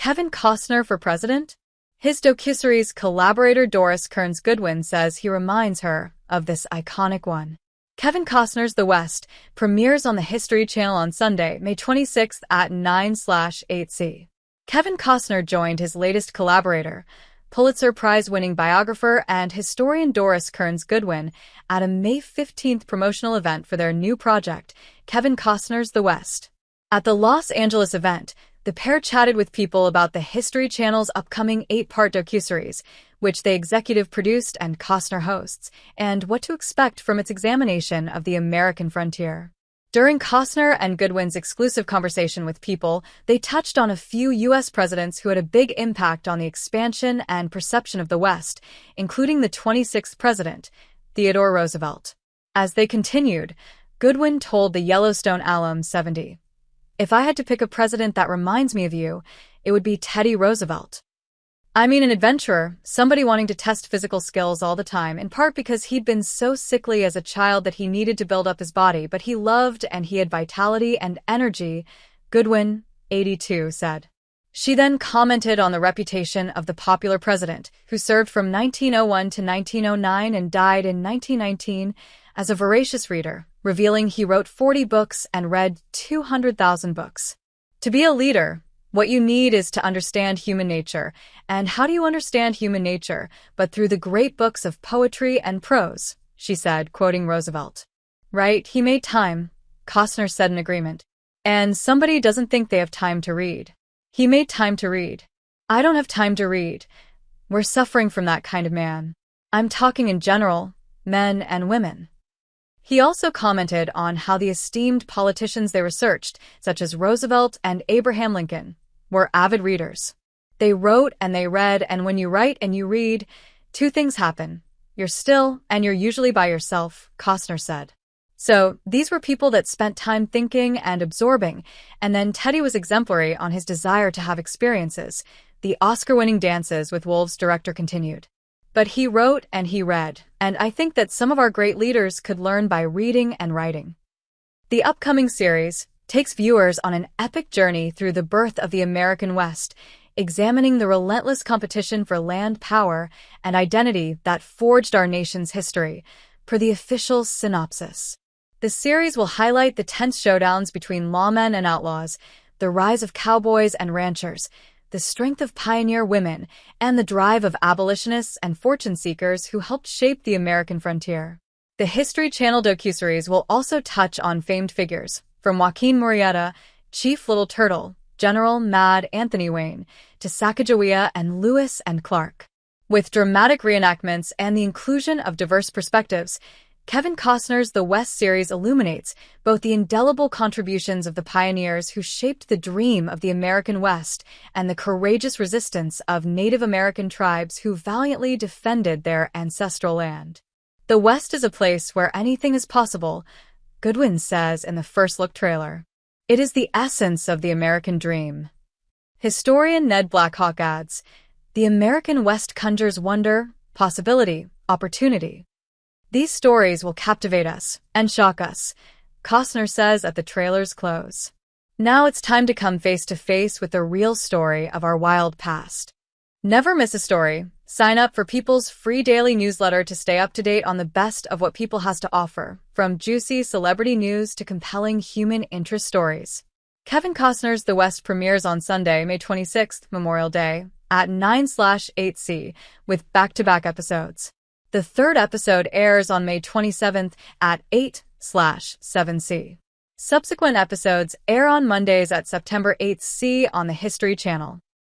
Kevin Costner for president? His Docuseries Collaborator Doris Kearns Goodwin says he reminds her of this iconic one. Kevin Costner's The West premieres on the History Channel on Sunday, May 26th at 9/8C. Kevin Costner joined his latest collaborator, Pulitzer Prize-winning biographer and historian Doris Kearns Goodwin, at a May 15th promotional event for their new project, Kevin Costner's The West. At the Los Angeles event, the pair chatted with people about the History Channel's upcoming 8-part docuseries, which they executive produced and Costner hosts, and what to expect from its examination of the American frontier. During Costner and Goodwin's exclusive conversation with people, they touched on a few U.S. presidents who had a big impact on the expansion and perception of the West, including the 26th president, Theodore Roosevelt. As they continued, Goodwin told the Yellowstone alum 70, "If I had to pick a president that reminds me of you, it would be Teddy Roosevelt. I mean, an adventurer, somebody wanting to test physical skills all the time, in part because he'd been so sickly as a child that he needed to build up his body, but he loved and he had vitality and energy," Goodwin, 82, said. She then commented on the reputation of the popular president, who served from 1901 to 1909 and died in 1919, as a voracious reader, revealing he wrote 40 books and read 200,000 books. "To be a leader, what you need is to understand human nature. And how do you understand human nature but through the great books of poetry and prose?" she said, quoting Roosevelt. "Right, he made time," Costner said in agreement. "And somebody doesn't think they have time to read. He made time to read. I don't have time to read. We're suffering from that kind of man. I'm talking in general, men and women." He also commented on how the esteemed politicians they researched, such as Roosevelt and Abraham Lincoln, were avid readers. "They wrote and they read, and when you write and you read, two things happen. You're still, and you're usually by yourself," Costner said. So, these were people that spent time thinking and absorbing, and then Teddy was exemplary on his desire to have experiences, the Oscar-winning Dances with Wolves director continued. "But he wrote and he read, and I think that some of our great leaders could learn by reading and writing." The upcoming series takes viewers on an epic journey through the birth of the American West, examining the relentless competition for land power and identity that forged our nation's history, per the official synopsis. The series will highlight the tense showdowns between lawmen and outlaws, the rise of cowboys and ranchers, the strength of pioneer women, and the drive of abolitionists and fortune seekers who helped shape the American frontier. The History Channel docuseries will also touch on famed figures, from Joaquin Murrieta, Chief Little Turtle, General Mad Anthony Wayne, to Sacagawea and Lewis and Clark. With dramatic reenactments and the inclusion of diverse perspectives, Kevin Costner's The West series illuminates both the indelible contributions of the pioneers who shaped the dream of the American West and the courageous resistance of Native American tribes who valiantly defended their ancestral land. "The West is a place where anything is possible," Goodwin says in the first look trailer. "It is the essence of the American dream." Historian Ned Blackhawk adds, "The American West conjures wonder, possibility, opportunity. These stories will captivate us and shock us," Costner says at the trailer's close. "Now it's time to come face to face with the real story of our wild past." Never miss a story. Sign up for People's free daily newsletter to stay up to date on the best of what People has to offer, from juicy celebrity news to compelling human interest stories. Kevin Costner's The West premieres on Sunday, May 26th, Memorial Day, at 9/8C, with back-to-back episodes. The third episode airs on May 27th at 8/7C. Subsequent episodes air on Mondays at September 8th C on the History Channel.